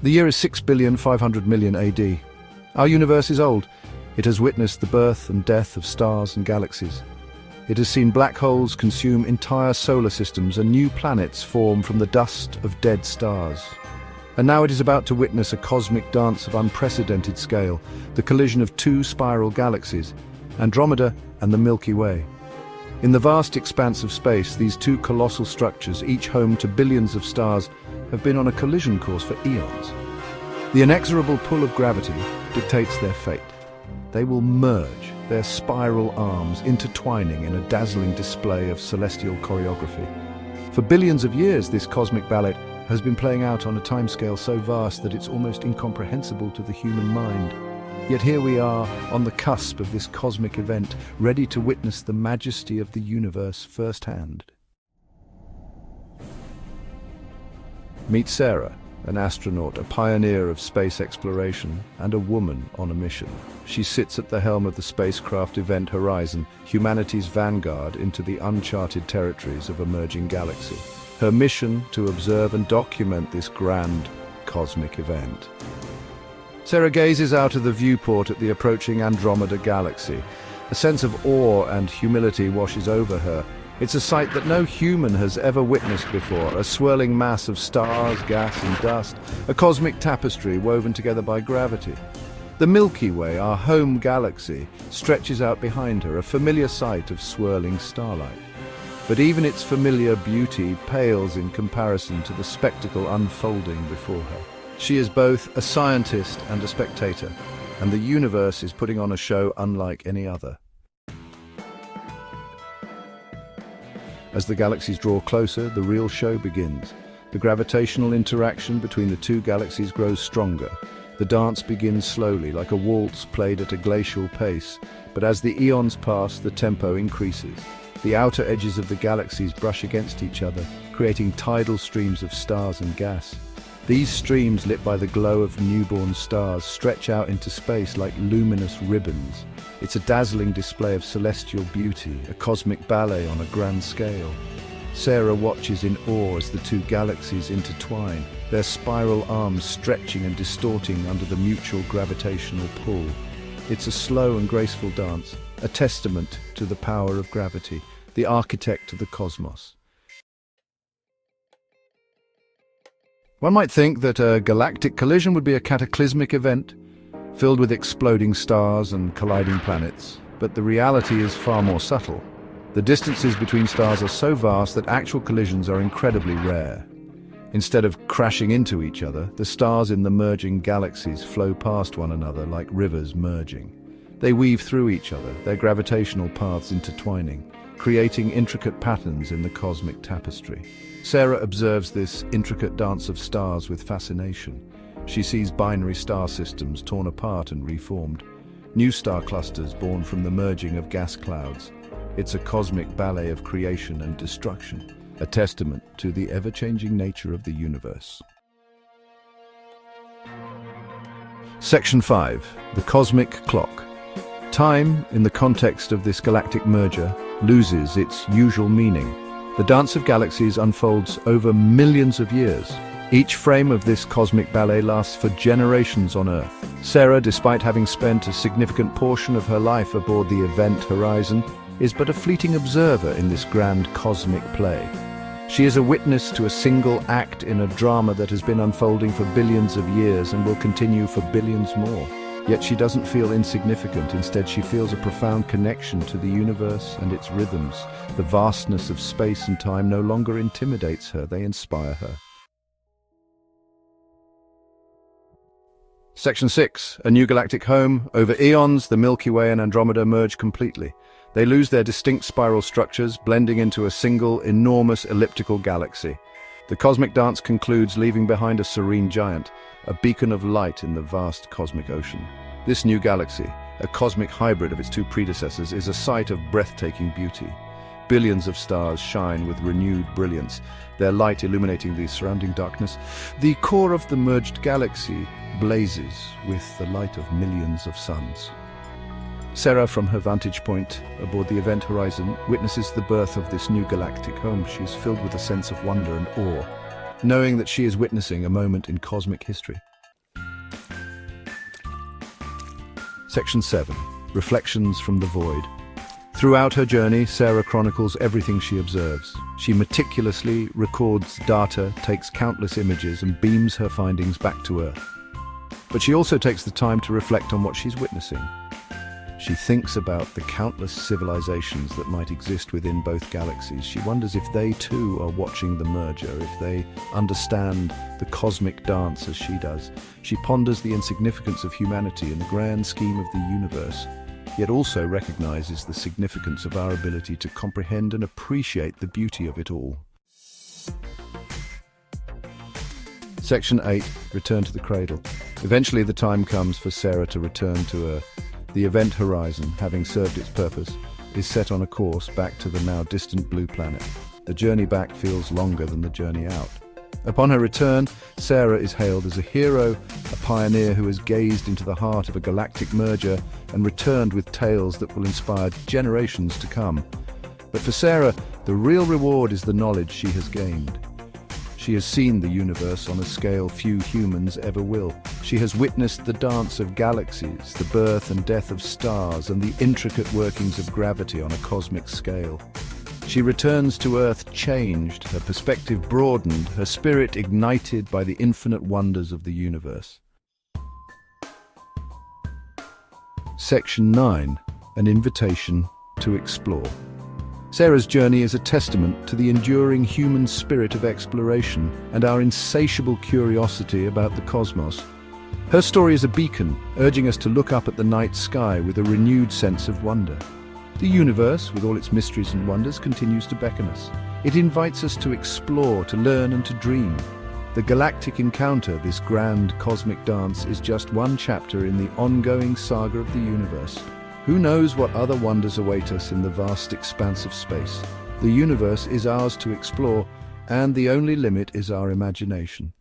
The year is 6,500,000,000 AD. Our universe is old. It has witnessed the birth and death of stars and galaxies. It has seen black holes consume entire solar systems and new planets form from the dust of dead stars. And now it is about to witness a cosmic dance of unprecedented scale, the collision of two spiral galaxies, Andromeda and the Milky Way. In the vast expanse of space, these two colossal structures, each home to billions of stars, have been on a collision course for eons. The inexorable pull of gravity dictates their fate. They will merge, their spiral arms intertwining in a dazzling display of celestial choreography. For billions of years, this cosmic ballet has been playing out on a timescale so vast that it's almost incomprehensible to the human mind. Yet here we are, on the cusp of this cosmic event, ready to witness the majesty of the universe firsthand. Meet Sarah, an astronaut, a pioneer of space exploration, and a woman on a mission. She sits at the helm of the spacecraft Event Horizon, humanity's vanguard into the uncharted territories of emerging galaxy. Her mission to observe and document this grand cosmic event. Sarah gazes out of the viewport at the approaching Andromeda galaxy. A sense of awe and humility washes over her. It's a sight that no human has ever witnessed before, a swirling mass of stars, gas and dust, a cosmic tapestry woven together by gravity. The Milky Way, our home galaxy, stretches out behind her, a familiar sight of swirling starlight. But even its familiar beauty pales in comparison to the spectacle unfolding before her. She is both a scientist and a spectator, and the universe is putting on a show unlike any other. As the galaxies draw closer, the real show begins. The gravitational interaction between the two galaxies grows stronger. The dance begins slowly, like a waltz played at a glacial pace, but as the eons pass, the tempo increases. The outer edges of the galaxies brush against each other, creating tidal streams of stars and gas. These streams, lit by the glow of newborn stars, stretch out into space like luminous ribbons. It's a dazzling display of celestial beauty, a cosmic ballet on a grand scale. Sarah watches in awe as the two galaxies intertwine, their spiral arms stretching and distorting under the mutual gravitational pull. It's a slow and graceful dance, a testament to the power of gravity, the architect of the cosmos. One might think that a galactic collision would be a cataclysmic event, filled with exploding stars and colliding planets, but the reality is far more subtle. The distances between stars are so vast that actual collisions are incredibly rare. Instead of crashing into each other, the stars in the merging galaxies flow past one another like rivers merging. They weave through each other, their gravitational paths intertwining, creating intricate patterns in the cosmic tapestry. Sarah observes this intricate dance of stars with fascination. She sees binary star systems torn apart and reformed, new star clusters born from the merging of gas clouds. It's a cosmic ballet of creation and destruction, a testament to the ever-changing nature of the universe. Section 5. The Cosmic Clock. Time, in the context of this galactic merger, loses its usual meaning. The dance of galaxies unfolds over millions of years. Each frame of this cosmic ballet lasts for generations on Earth. Sarah, despite having spent a significant portion of her life aboard the Event Horizon, is but a fleeting observer in this grand cosmic play. She is a witness to a single act in a drama that has been unfolding for billions of years and will continue for billions more. Yet she doesn't feel insignificant. Instead, she feels a profound connection to the universe and its rhythms. The vastness of space and time no longer intimidates her, they inspire her. Section 6. A new galactic home. Over eons, the Milky Way and Andromeda merge completely. They lose their distinct spiral structures, blending into a single, enormous elliptical galaxy. The cosmic dance concludes, leaving behind a serene giant, a beacon of light in the vast cosmic ocean. This new galaxy, a cosmic hybrid of its two predecessors, is a sight of breathtaking beauty. Billions of stars shine with renewed brilliance, their light illuminating the surrounding darkness. The core of the merged galaxy blazes with the light of millions of suns. Sarah, from her vantage point aboard the Event Horizon, witnesses the birth of this new galactic home. She is filled with a sense of wonder and awe, knowing that she is witnessing a moment in cosmic history. Section 7. Reflections from the Void. Throughout her journey, Sarah chronicles everything she observes. She meticulously records data, takes countless images, and beams her findings back to Earth. But she also takes the time to reflect on what she's witnessing. She thinks about the countless civilizations that might exist within both galaxies. She wonders if they too are watching the merger, if they understand the cosmic dance as she does. She ponders the insignificance of humanity in the grand scheme of the universe, yet also recognizes the significance of our ability to comprehend and appreciate the beauty of it all. Section 8. Return to the Cradle. Eventually the time comes for Sarah to return to Earth. The event horizon, having served its purpose, is set on a course back to the now distant blue planet. The journey back feels longer than the journey out. Upon her return, Sarah is hailed as a hero, a pioneer who has gazed into the heart of a galactic merger and returned with tales that will inspire generations to come. But for Sarah, the real reward is the knowledge she has gained. She has seen the universe on a scale few humans ever will. She has witnessed the dance of galaxies, the birth and death of stars, and the intricate workings of gravity on a cosmic scale. She returns to Earth changed, her perspective broadened, her spirit ignited by the infinite wonders of the universe. Section 9. An invitation to explore. Sarah's journey is a testament to the enduring human spirit of exploration and our insatiable curiosity about the cosmos. Her story is a beacon, urging us to look up at the night sky with a renewed sense of wonder. The universe, with all its mysteries and wonders, continues to beckon us. It invites us to explore, to learn and to dream. The galactic encounter, this grand cosmic dance, is just one chapter in the ongoing saga of the universe. Who knows what other wonders await us in the vast expanse of space? The universe is ours to explore, and the only limit is our imagination.